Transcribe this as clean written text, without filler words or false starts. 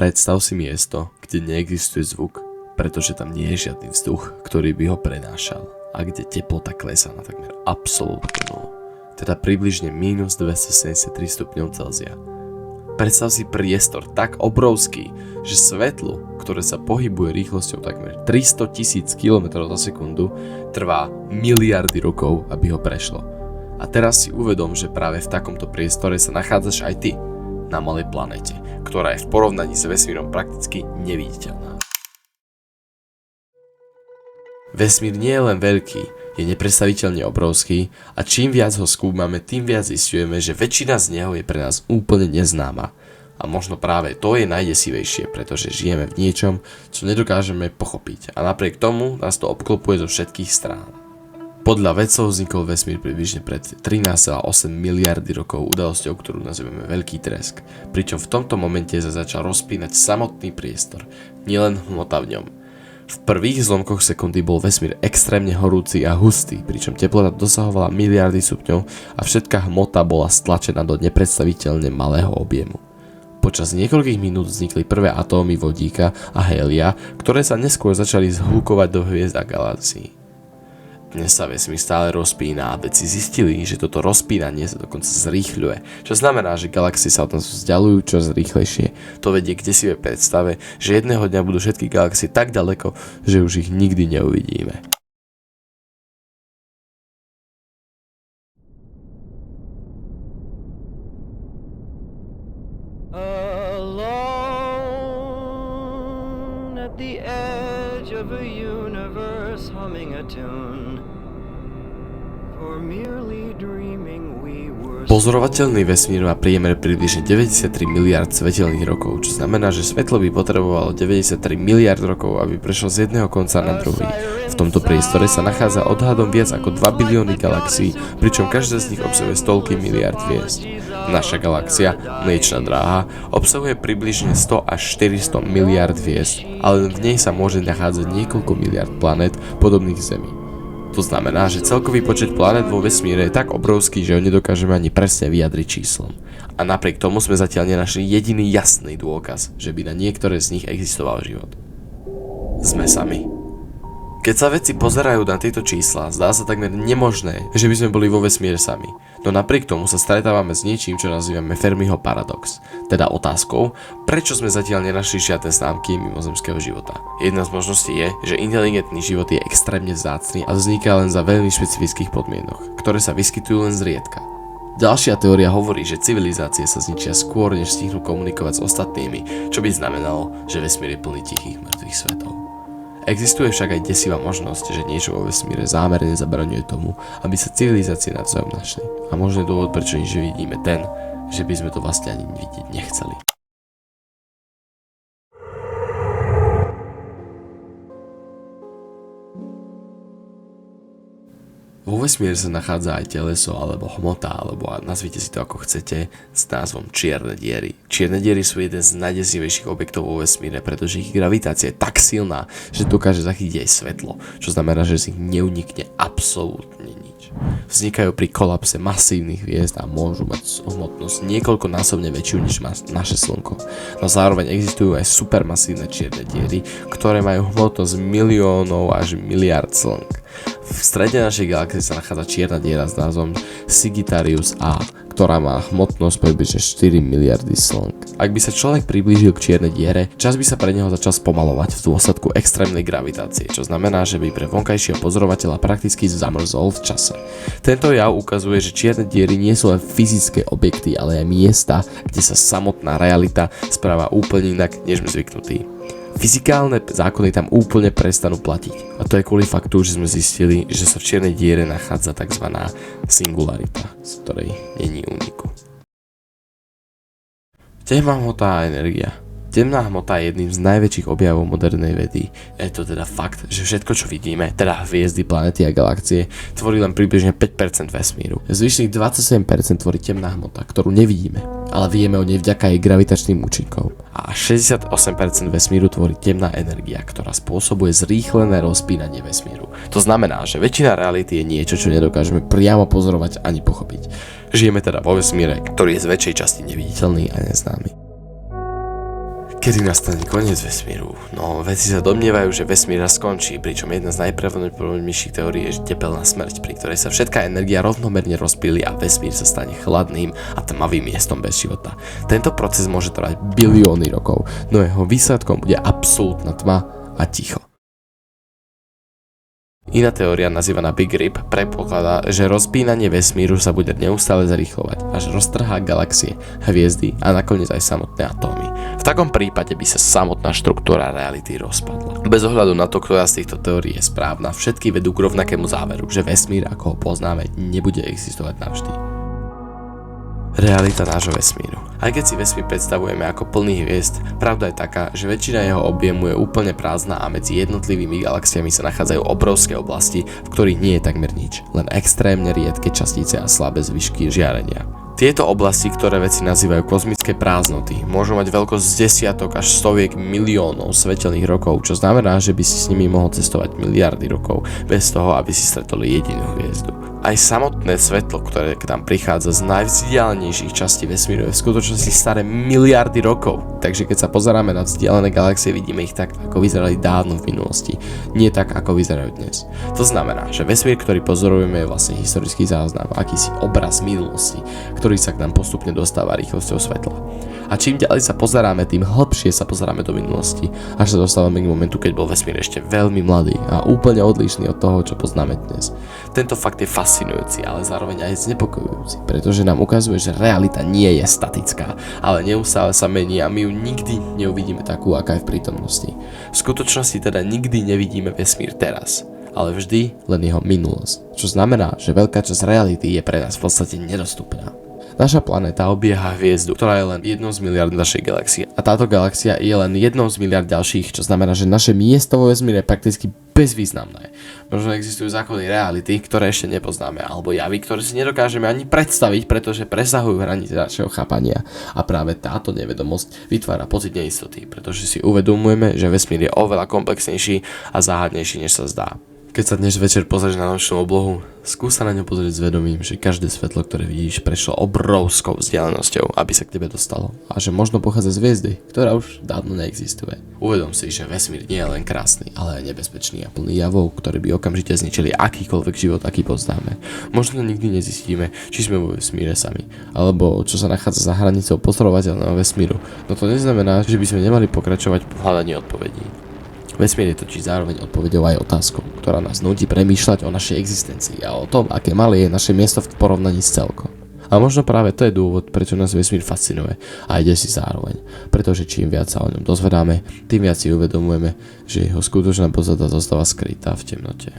Predstav si miesto, kde neexistuje zvuk, pretože tam nie je žiadny vzduch, ktorý by ho prenášal a kde teplota klesá na takmer absolútnu nulu, teda približne minus 273 stupňov Celzia. Predstav si priestor tak obrovský, že svetlo, ktoré sa pohybuje rýchlosťou takmer 300 000 km za sekundu, trvá miliardy rokov, aby ho prešlo. A teraz si uvedom, že práve v takomto priestore sa nachádzaš aj ty, na malej planéte, ktorá je v porovnaní s vesmírom prakticky neviditeľná. Vesmír nie je len veľký, je nepredstaviteľne obrovský a čím viac ho skúmame, tým viac zisťujeme, že väčšina z neho je pre nás úplne neznáma. A možno práve to je najdesivejšie, pretože žijeme v niečom, čo nedokážeme pochopiť a napriek tomu nás to obklopuje zo všetkých strán. Podľa vedcov vznikol vesmír približne pred 13,8 miliardy rokov udalosťou, ktorú nazývame Veľký tresk, pričom v tomto momente sa začal rozpínať samotný priestor, nielen hmota v ňom. V prvých zlomkoch sekundy bol vesmír extrémne horúci a hustý, pričom teplota dosahovala miliardy stupňov a všetká hmota bola stlačená do nepredstaviteľne malého objemu. Počas niekoľkých minút vznikli prvé atómy vodíka a hélia, ktoré sa neskôr začali zhlukovať do hviezd a galáxií. Dnes sa vesmír stále rozpína a vedci zistili, že toto rozpínanie sa dokonca zrýchľuje, čo znamená, že galaxie sa od nás vzdialujú čoraz rýchlejšie. To vedie k desivej predstave, že jedného dňa budú všetky galaxie tak ďaleko, že už ich nikdy neuvidíme. Alone at the edge of a universe humming a tune. For merely dreaming we were. Pozorovateľný vesmír má priemer približne 93 miliard svetelných rokov, čo znamená, že svetlo by potrebovalo 93 miliard rokov, aby prešlo z jedného konca na druhý. V tomto priestore sa nachádza odhadom viac ako 2 bilióny galaxií, pričom každá z nich obsahuje stovky miliard hviezd. Naša galaxia, Mliečna dráha, obsahuje približne 100 až 400 miliard hviezd, ale v nej sa môže nachádzať niekoľko miliard planét podobných Zemi. To znamená, že celkový počet planét vo vesmíre je tak obrovský, že ho nedokážeme ani presne vyjadriť číslom. A napriek tomu sme zatiaľ nenašli jediný jasný dôkaz, že by na niektoré z nich existoval život. Sme sami. Keď sa vedci pozerajú na tieto čísla, zdá sa takmer nemožné, že by sme boli vo vesmíre sami. No napriek tomu sa stretávame s niečím, čo nazývame Fermiho paradox, teda otázkou, prečo sme zatiaľ nenašli žiadne známky mimozemského života. Jedna z možností je, že inteligentný život je extrémne vzácny a vzniká len za veľmi špecifických podmienok, ktoré sa vyskytujú len zriedka. Ďalšia teória hovorí, že civilizácie sa zničia skôr, než stihnú komunikovať s ostatnými, čo by znamenalo, že vesmír je plný tichých mŕtvych svetov. Existuje však aj desivá možnosť, že niečo vo vesmíre zámerne zabraňuje tomu, aby sa civilizácie navzájom našli. A možno dôvod, prečo nič vidíme ten, že by sme to vlastne ani vidieť nechceli. Vo vesmíre sa nachádza aj teleso alebo hmota, alebo nazvite si to ako chcete, s názvom čierne diery. Čierne diery sú jeden z najdesivejších objektov vo vesmíre, pretože ich gravitácia je tak silná, že dokáže zachytiť aj svetlo, čo znamená, že z nich neunikne absolútne nič. Vznikajú pri kolapse masívnych hviezd a môžu mať hmotnosť niekoľkonásobne väčšiu než naše Slnko. No zároveň existujú aj supermasívne čierne diery, ktoré majú hmotnosť miliónov až miliárd slnk. V strede našej galaxie sa nachádza čierna diera s názvom Sagittarius A, ktorá má hmotnosť približne 4 miliardy slnk. Ak by sa človek priblížil k čiernej diere, čas by sa pre neho začal spomalovať v dôsledku extrémnej gravitácie, čo znamená, že by pre vonkajšieho pozorovateľa prakticky zamrzol v čase. Tento jav ukazuje, že čierne diery nie sú len fyzické objekty, ale aj miesta, kde sa samotná realita správa úplne inak, než sme zvyknutí. Fyzikálne zákony tam úplne prestanú platiť. A to je kvôli faktu, že sme zistili, že sa v čiernej diere nachádza tzv. Singularita, z ktorej není úniku. Temná hmota a energia. Temná hmota je jedným z najväčších objavov modernej vedy. Je to teda fakt, že všetko, čo vidíme, teda hviezdy, planety a galaxie, tvorí len približne 5% vesmíru. Zvyšných 27% tvorí temná hmota, ktorú nevidíme, ale vieme o nej vďaka jej gravitačným účinkom. A 68% vesmíru tvorí temná energia, ktorá spôsobuje zrýchlené rozpínanie vesmíru. To znamená, že väčšina reality je niečo, čo nedokážeme priamo pozorovať ani pochopiť. Žijeme teda vo vesmíre, ktorý je z väčšej časti neviditeľný a neznámy. Kedy nastane koniec vesmíru? No, vedci sa domnievajú, že vesmír raz skončí, pričom jedna z najpravdepodobnejších teórií je tepelná smrť, pri ktorej sa všetká energia rovnomerne rozpíli a vesmír sa stane chladným a tmavým miestom bez života. Tento proces môže trvať bilióny rokov, no jeho výsledkom bude absolútna tma a ticho. Iná teória, nazývaná Big Rip, predpokladá, že rozpínanie vesmíru sa bude neustále zrýchlovať, až roztrhá galaxie, hviezdy a nakoniec aj samotné atómy. V takom prípade by sa samotná štruktúra reality rozpadla. Bez ohľadu na to, ktorá z týchto teórií je správna, všetky vedú k rovnakému záveru, že vesmír, ako ho poznáme, nebude existovať navždy. Realita nášho vesmíru. Aj keď si vesmír predstavujeme ako plný hviezd, pravda je taká, že väčšina jeho objemu je úplne prázdna a medzi jednotlivými galaxiami sa nachádzajú obrovské oblasti, v ktorých nie je takmer nič, len extrémne riedke častice a slabé zvyšky žiarenia. Tieto oblasti, ktoré vedci nazývajú kozmické prázdnoty, môžu mať veľkosť z desiatok až stoviek miliónov svetelných rokov, čo znamená, že by si s nimi mohol cestovať miliardy rokov, bez toho, aby si stretol jedinú hviezdu. Aj samotné svetlo, ktoré k nám prichádza z najvzdialenejších častí vesmíru, je v skutočnosti staré miliardy rokov. Takže keď sa pozeráme na vzdialené galaxie, vidíme ich tak, ako vyzerali dávno v minulosti, nie tak, ako vyzerajú dnes. To znamená, že vesmír, ktorý pozorujeme, je vlastne historický záznam, akýsi obraz minulosti, ktorý sa k nám postupne dostáva rýchlosťou svetla. A čím ďalej sa pozeráme, tým hlbšie sa pozeráme do minulosti, až sa dostávame k momentu, keď bol vesmír ešte veľmi mladý a úplne odlišný od toho, čo poznáme dnes. Tento fakt je fascinujúci, ale zároveň aj znepokojujúci, pretože nám ukazuje, že realita nie je statická, ale neustále sa mení a my ju nikdy neuvidíme takú, aká je v prítomnosti. V skutočnosti teda nikdy nevidíme vesmír teraz, ale vždy len jeho minulosť, čo znamená, že veľká časť reality je pre nás v podstate nedostupná. Naša planéta obieha hviezdu, ktorá je len jednou z miliard našej galaxie. A táto galaxia je len jednou z miliard ďalších, čo znamená, že naše miesto vo vesmíre je prakticky bezvýznamné. Možno existujú zákony reality, ktoré ešte nepoznáme, alebo javy, ktoré si nedokážeme ani predstaviť, pretože presahujú hranice našeho chápania. A práve táto nevedomosť vytvára pocit neistoty, pretože si uvedomujeme, že vesmír je oveľa komplexnejší a záhadnejší, než sa zdá. Keď sa dnes večer pozrieš na nočnú oblohu, skús sa na ňu pozrieť s vedomím, že každé svetlo, ktoré vidíš, prešlo obrovskou vzdialenosťou, aby sa k tebe dostalo. A že možno pochádza z hviezdy, ktorá už dávno neexistuje. Uvedom si, že vesmír nie je len krásny, ale aj nebezpečný a plný javov, ktoré by okamžite zničili akýkoľvek život, aký poznáme. Možno nikdy nezistíme, či sme vo vesmíre sami, alebo čo sa nachádza za hranicou pozorovateľného vesmíru. No to neznamená, že by sme nemali pokračovať v hľadaní odpovedí. Vesmír je totiž zároveň odpoveďou aj otázkou, ktorá nás núti premýšľať o našej existencii a o tom, aké malé je naše miesto v porovnaní s celkom. A možno práve to je dôvod, prečo nás vesmír fascinuje a ide si zároveň, pretože čím viac sa o ňom dozvedáme, tým viac si uvedomujeme, že jeho skutočná podstata zostáva skrytá v temnote.